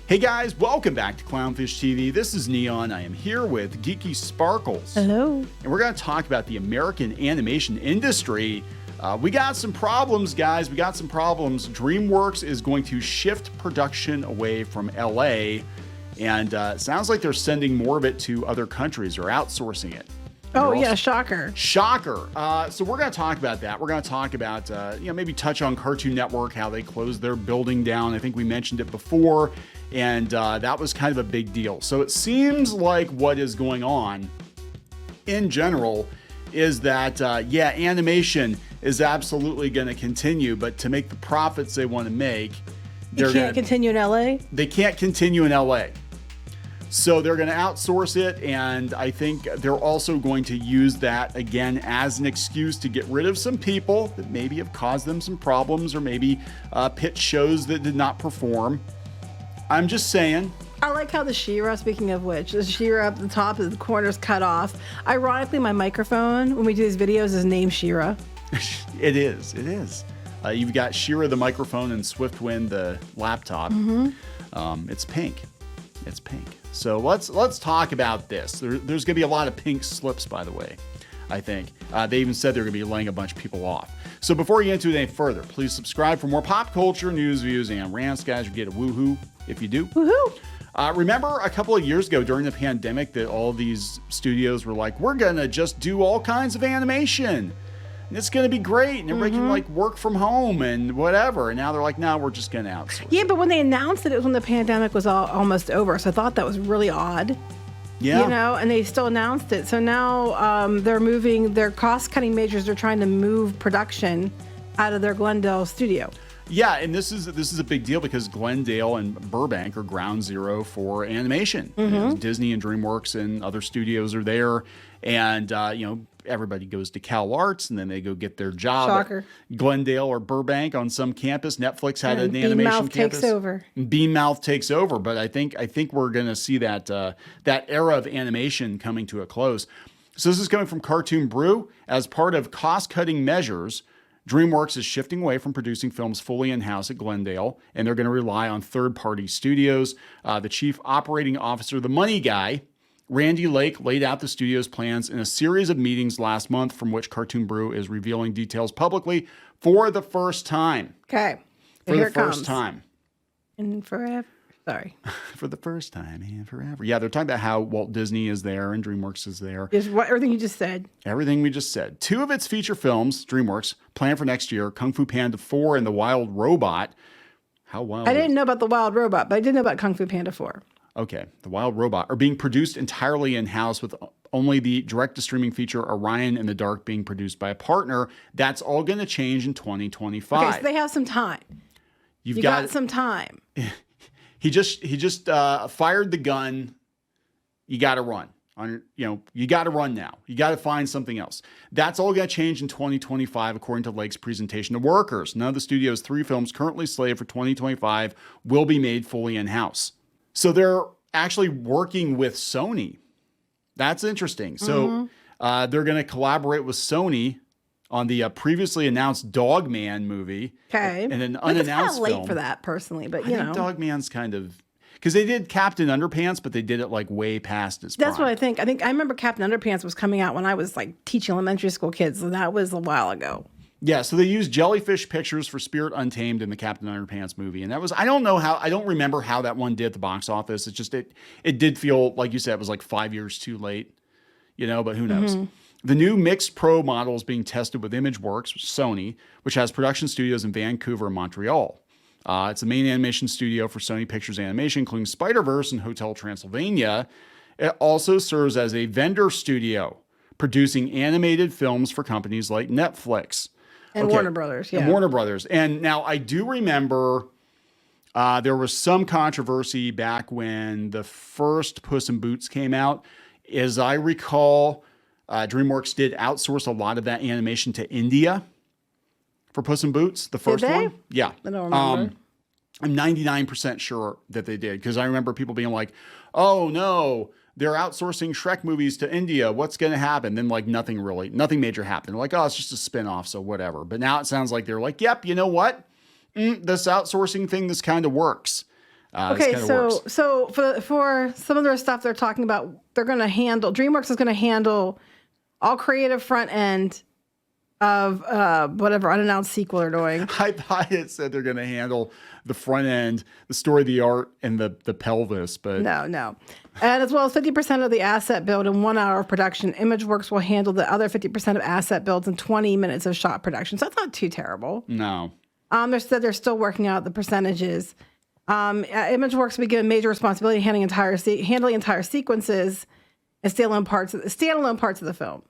Hey guys, welcome back to Clownfish TV. This is Neon. I am here with Geeky Sparkles. Hello. And we're going to talk about the American animation industry. We got some problems, guys. We got some problems. DreamWorks is going to shift production away from LA, and it sounds like they're sending more of it to other countries or outsourcing it. Oh, yeah, shocker. Shocker. So we're going to talk about that. We're going to talk about, maybe touch on Cartoon Network, how they closed their building down. I think we mentioned it before, and that was kind of a big deal. So it seems like what is going on in general is that, animation is absolutely going to continue, but to make the profits they want to make, they can't continue in LA? They can't continue in LA. So they're going to outsource it, and I think they're also going to use that again as an excuse to get rid of some people that maybe have caused them some problems or maybe pitch shows that did not perform. I'm just saying. I like how the She-Ra, speaking of which, the She-Ra up the top, the corner's cut off. Ironically, my microphone, when we do these videos, is named She-Ra. It is. You've got She-Ra the microphone and Swiftwind the laptop. Mm-hmm. It's pink. It's pink. So let's talk about this. There's going to be a lot of pink slips, by the way, I think. They even said they're going to be laying a bunch of people off. So before we get into it any further, please subscribe for more pop culture, news, views, and rants, guys. You get a woohoo if you do. Woohoo! Remember a couple of years ago during the pandemic that all these studios were like, we're going to just do all kinds of animation. And it's going to be great. And everybody can like work from home and whatever. And now they're like, no, we're just going to outsource. Yeah, but when they announced it was when the pandemic was almost over. So I thought that was really odd. Yeah. You know, and they still announced it. So now they're moving their cost-cutting measures. They're trying to move production out of their Glendale studio. Yeah, and this is a big deal because Glendale and Burbank are ground zero for animation. Disney and DreamWorks and other studios are there. And, everybody goes to CalArts and then they go get their job Shocker. at Glendale or Burbank on some campus. Netflix had an animation campus. Beanmouth takes over. But I think we're going to see that era of animation coming to a close. So this is coming from Cartoon Brew. As part of cost-cutting measures, DreamWorks is shifting away from producing films fully in-house at Glendale, and they're going to rely on third-party studios. The chief operating officer, the money guy, Randy Lake, laid out the studio's plans in a series of meetings last month, from which Cartoon Brew is revealing details publicly for the first time. Okay. For the first time. And forever. Sorry. For the first time and forever. Yeah, they're talking about how Walt Disney is there and DreamWorks is there. Everything you just said. Everything we just said. Two of its feature films, DreamWorks, planned for next year, Kung Fu Panda 4 and The Wild Robot. How wild I didn't know about The Wild Robot, but I did know about Kung Fu Panda 4. Okay, The Wild Robot are being produced entirely in-house, with only the direct-to-streaming feature Orion in the Dark being produced by a partner. That's all going to change in 2025. Okay, so they have some time. You got some time. He just fired the gun. You got to run. You got to run now. You got to find something else. That's all going to change in 2025, according to Lake's presentation to workers. None of the studio's 3 films currently slated for 2025 will be made fully in-house. So they're actually working with Sony. That's interesting. So they're going to collaborate with Sony on the previously announced Dogman movie. Okay. And an unannounced film. It's film. late for that, personally, but I think Dogman's kind of... Because they did Captain Underpants, but they did it like way past its prime. That's what I think. I remember Captain Underpants was coming out when I was like teaching elementary school kids, so that was a while ago. Yeah, so they used Jellyfish Pictures for Spirit Untamed in the Captain Underpants movie. And that was, I don't remember how that one did at the box office. It's just, it did feel, like you said, it was like 5 years too late, but who knows? The new Mixed Pro model is being tested with ImageWorks, Sony, which has production studios in Vancouver and Montreal. It's the main animation studio for Sony Pictures Animation, including Spider-Verse and Hotel Transylvania. It also serves as a vendor studio, producing animated films for companies like Netflix. And Warner Brothers, yeah. And Warner Brothers. And now I do remember there was some controversy back when the first Puss in Boots came out. As I recall, DreamWorks did outsource a lot of that animation to India for Puss in Boots, the first one. Yeah. I don't remember. I'm 99% sure that they did, because I remember people being like, oh no, they're outsourcing Shrek movies to India. What's going to happen? Then like nothing major happened. They're like, oh, it's just a spinoff, so whatever. But now it sounds like they're like, yep, you know what? This outsourcing thing, this kind of works. Okay, so for some of their stuff they're talking about, they're going to handle, DreamWorks is going to handle all creative front end of whatever unannounced sequel they're doing. I thought it said they're going to handle the front end, the story of the art, and the pelvis, but no. And as well as 50% of the asset build in 1 hour of production, ImageWorks will handle the other 50% of asset builds in 20 minutes of shot production. So that's not too terrible. No. They're still working out the percentages. ImageWorks will be given major responsibility handling entire sequences and standalone parts of the film.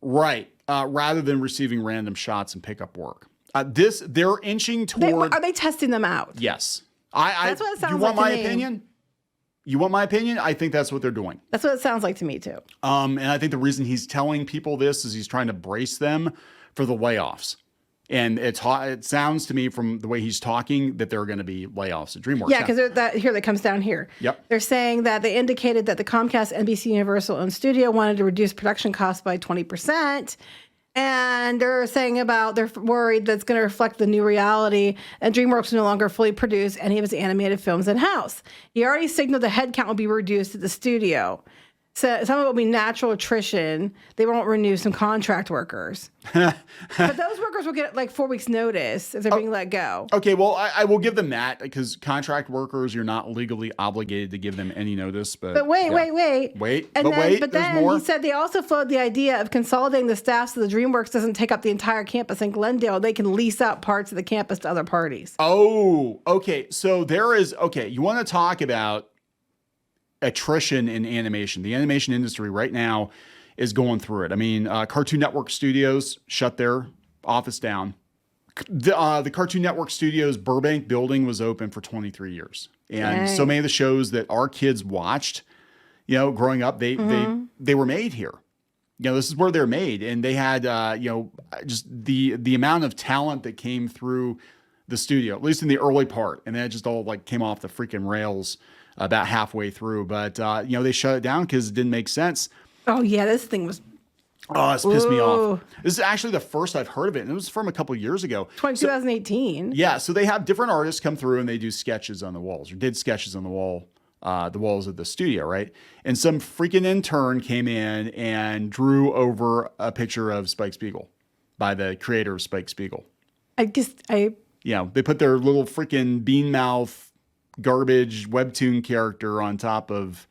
Right. Rather than receiving random shots and pickup work. They're inching toward. Are they testing them out? Yes. That's what it sounds you want like my to me. opinion? You want my opinion? I think that's what they're doing. That's what it sounds like to me too. And I think the reason he's telling people this is he's trying to brace them for the layoffs. And it sounds to me from the way he's talking that there are going to be layoffs at DreamWorks. Yeah, because that comes down here. Yep. They're saying that they indicated that the Comcast NBC Universal owned studio wanted to reduce production costs by 20%. And they're saying they're worried that's going to reflect the new reality, and DreamWorks will no longer fully produce any of its animated films in-house. He already signaled the headcount will be reduced at the studio. So some of it will be natural attrition. They won't renew some contract workers. But those workers will get like 4 weeks notice if they're being let go. Okay, well, I will give them that because contract workers, you're not legally obligated to give them any notice. But wait. But then more. He said they also floated the idea of consolidating the staff so the DreamWorks doesn't take up the entire campus in Glendale. They can lease out parts of the campus to other parties. Oh, okay. So you want to talk about attrition in animation. The animation industry right now is going through it. I mean, Cartoon Network Studios shut their office down. The Cartoon Network Studios Burbank building was open for 23 years. And so many of the shows that our kids watched, growing up, they were made here. This is where they're made. And they had, just the amount of talent that came through the studio, at least in the early part. And then it just all came off the freaking rails about halfway through. But, they shut it down because it didn't make sense. Oh, yeah, this thing was... Oh, it's pissed me off. This is actually the first I've heard of it, and it was from a couple of years ago. 2018. Yeah, so they have different artists come through, and they do sketches on the walls, or did sketches on the walls of the studio, right? And some freaking intern came in and drew over a picture of Spike Spiegel by the creator of Spike Spiegel. They put their little freaking Beanmouth garbage webtoon character on top of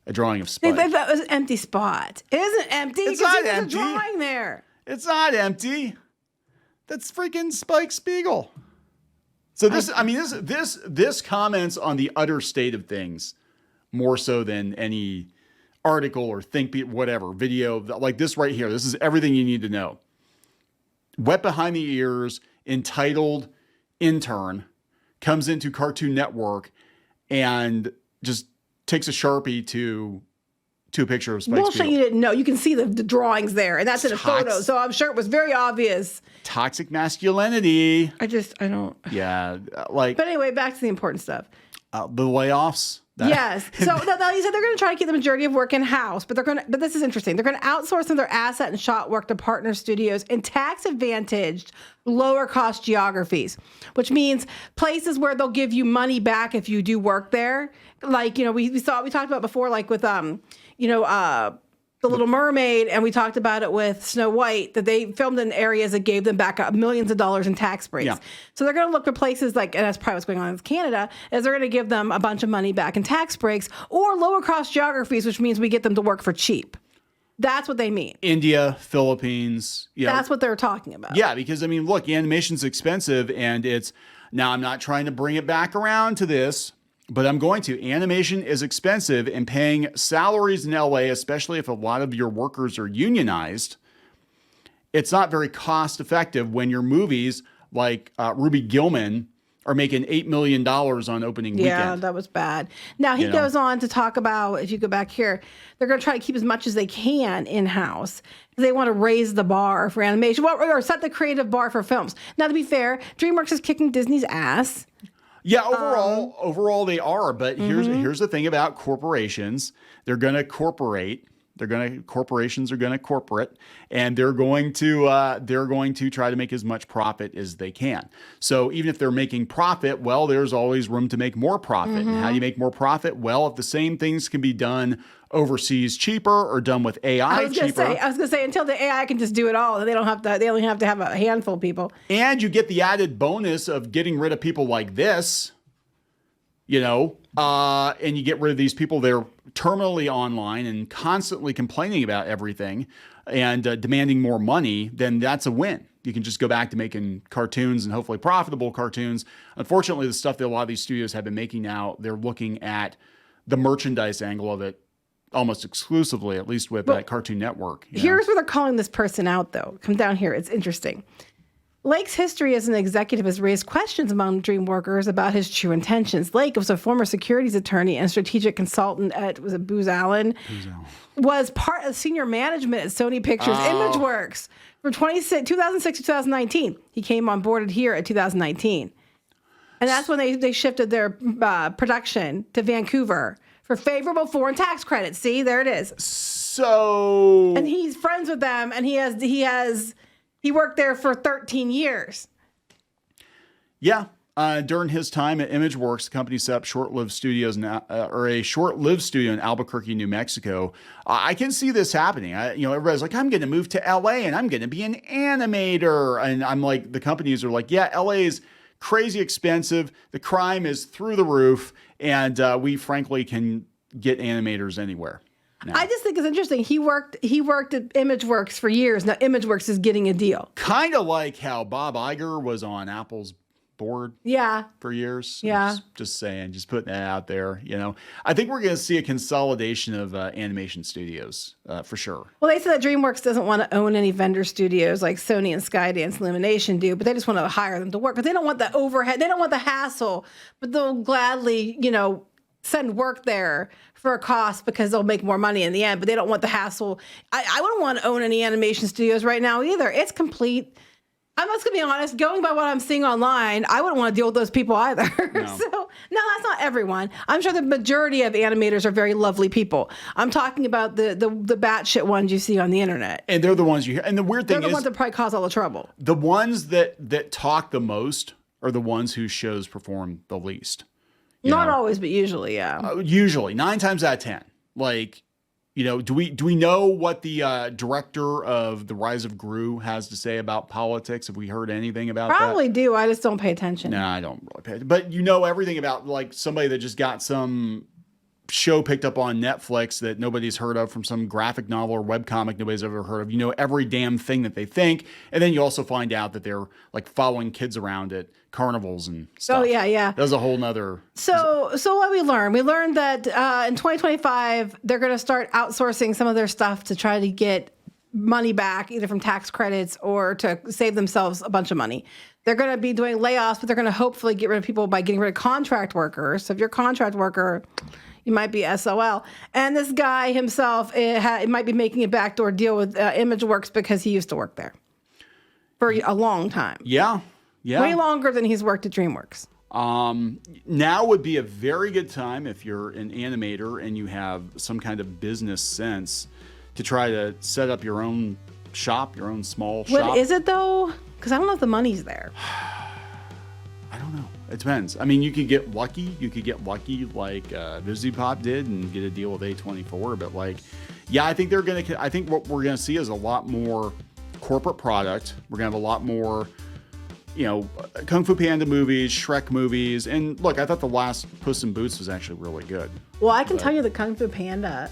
a drawing of Spike. That was an empty spot. It isn't empty. It's not empty. There's a drawing there. It's not empty. That's freaking Spike Spiegel. So this comments on the utter state of things more so than any article or whatever video like this right here. This is everything you need to know. Wet behind the ears, entitled intern comes into Cartoon Network and just takes a Sharpie to a picture of Spike Bullshit, Spiegel. you didn't know. You can see the drawings there, and that's in a photo, so I'm sure it was very obvious. Toxic masculinity. I don't. Yeah, But anyway, back to the important stuff. The layoffs. Yes. So now you said they're going to try to keep the majority of work in-house, but this is interesting. They're going to outsource some of their asset and shot work to partner studios in tax-advantaged, lower-cost geographies, which means places where they'll give you money back if you do work there. Like, we talked about before, like with, The Little Mermaid, and we talked about it with Snow White, that they filmed in areas that gave them back millions of dollars in tax breaks. Yeah. So they're going to look for places and that's probably what's going on in Canada, is they're going to give them a bunch of money back in tax breaks or lower cost geographies, which means we get them to work for cheap. That's what they mean. India, Philippines. That's what they're talking about. Yeah, because, look, animation's expensive, and now I'm not trying to bring it back around to this, but I'm going to. Animation is expensive, and paying salaries in LA, especially if a lot of your workers are unionized, it's not very cost effective when your movies like Ruby Gillman are making $8 million on opening weekend. Yeah, that was bad. Now, he goes on to talk about, if you go back here, they're going to try to keep as much as they can in-house. They want to raise the bar for animation, or set the creative bar for films. Now, to be fair, DreamWorks is kicking Disney's ass. Yeah, overall they are. But here's the thing about corporations. They're going to corporate. Corporations are going to corporate, and they're going to try to make as much profit as they can. So even if they're making profit, well, there's always room to make more profit. And how do you make more profit? Well, if the same things can be done overseas cheaper or done with AI cheaper. I was gonna say until the AI can just do it all, they only have to have a handful of people. And you get the added bonus of getting rid of people like this, and you get rid of these people. They're terminally online and constantly complaining about everything and demanding more money. Then that's a win. You can just go back to making cartoons and hopefully profitable cartoons. Unfortunately, the stuff that a lot of these studios have been making now, they're looking at the merchandise angle of it almost exclusively, at least with Cartoon Network. Here's where they're calling this person out, though. Come down here. It's interesting. Lake's history as an executive has raised questions among dream workers about his true intentions. Lake was a former securities attorney and strategic consultant at, was it Booz Allen? Was part of senior management at Sony Pictures ImageWorks from 2006 to 2019. He came on board here at 2019. And that's when they shifted their production to Vancouver for favorable foreign tax credits. See, there it is. So, and he's friends with them, and he worked there for 13 years. Yeah. During his time at ImageWorks, the company set up short-lived studios a short-lived studio in Albuquerque, New Mexico. I can see this happening. Everybody's like, I'm going to move to LA and I'm going to be an animator. And I'm like, the companies are like, yeah, LA is crazy expensive. The crime is through the roof. And we frankly can get animators anywhere. Now, I just think it's interesting. He worked at ImageWorks for years. Now ImageWorks is getting a deal. Kind of like how Bob Iger was on Apple's board for years. Yeah. Just saying, just putting that out there. I think we're going to see a consolidation of animation studios for sure. Well, they said that DreamWorks doesn't want to own any vendor studios like Sony and Skydance Illumination do, but they just want to hire them to work because they don't want the overhead. They don't want the hassle, but they'll gladly, send work there for a cost because they'll make more money in the end, but they don't want the hassle. I wouldn't want to own any animation studios right now either. It's complete. I'm just going to be honest, going by what I'm seeing online, I wouldn't want to deal with those people either. No. So, no, that's not everyone. I'm sure the majority of animators are very lovely people. I'm talking about the batshit ones you see on the internet. And they're the ones you hear. And the weird thing is, they're the ones that probably cause all the trouble. The ones that talk the most are the ones whose shows perform the least. Not always, but usually, yeah. Usually, 9 times out of 10. Like, do we know what the director of The Rise of Gru has to say about politics? Have we heard anything about that? Probably do. I just don't pay attention. No, I don't really pay attention. But everything about like somebody that just got some show picked up on Netflix that nobody's heard of from some graphic novel or webcomic nobody's ever heard of. Every damn thing that they think. And then you also find out that they're like following kids around at carnivals and stuff. Oh, yeah. That's a whole nother. So what we learned? We learned that in 2025, they're going to start outsourcing some of their stuff to try to get money back, either from tax credits or to save themselves a bunch of money. They're going to be doing layoffs, but they're going to hopefully get rid of people by getting rid of contract workers. So if you're a contract worker, you might be SOL. And this guy himself it might be making a backdoor deal with ImageWorks because he used to work there for a long time. Yeah. Way longer than he's worked at DreamWorks. Now would be a very good time if you're an animator and you have some kind of business sense to try to set up your own shop, your own small shop. What is it though? Because I don't know if the money's there. I don't know. It depends. I mean, you could get lucky. You could get lucky like VisiPop did and get a deal with A24. But I think I think what we're gonna see is a lot more corporate product. We're gonna have a lot more, Kung Fu Panda movies, Shrek movies, and look, I thought the last Puss in Boots was actually really good. Well, I can tell you the Kung Fu Panda.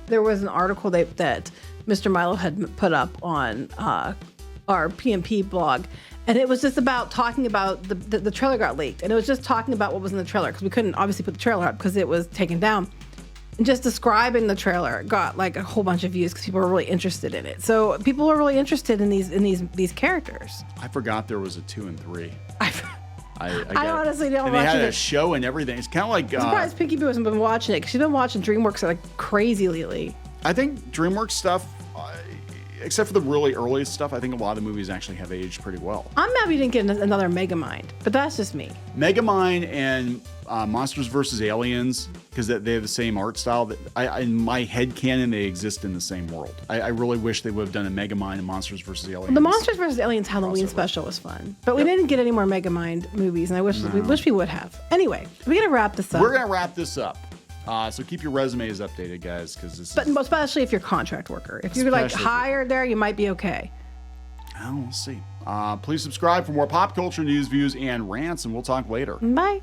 There was an article that Mr. Milo had put up on our PMP blog. And it was just talking about the trailer got leaked. And it was just talking about what was in the trailer because we couldn't obviously put the trailer up because it was taken down. And just describing the trailer got like a whole bunch of views because people were really interested in it. So people are really interested in these characters. I forgot there was a 2 and 3. I honestly don't watch it. And they had a show and everything. It's kind of like... I'm surprised Pinky Boo hasn't been watching it because she's been watching DreamWorks like crazy lately. I think DreamWorks stuff... except for the really earliest stuff, I think a lot of the movies actually have aged pretty well. I'm mad we didn't get another Megamind, but that's just me. Megamind and Monsters vs. Aliens because they have the same art style. That in my head canon, they exist in the same world. I really wish they would have done a Megamind and Monsters vs. Aliens. The Monsters vs. Aliens Halloween special was fun, but we didn't get any more Megamind movies, and I wish we would have. Anyway, we're gonna wrap this up. We're gonna wrap this up. So keep your resumes updated, guys, because especially if you're a contract worker. If you're like hired there, you might be okay. Oh, we'll see. Please subscribe for more pop culture news, views, and rants, and we'll talk later. Bye.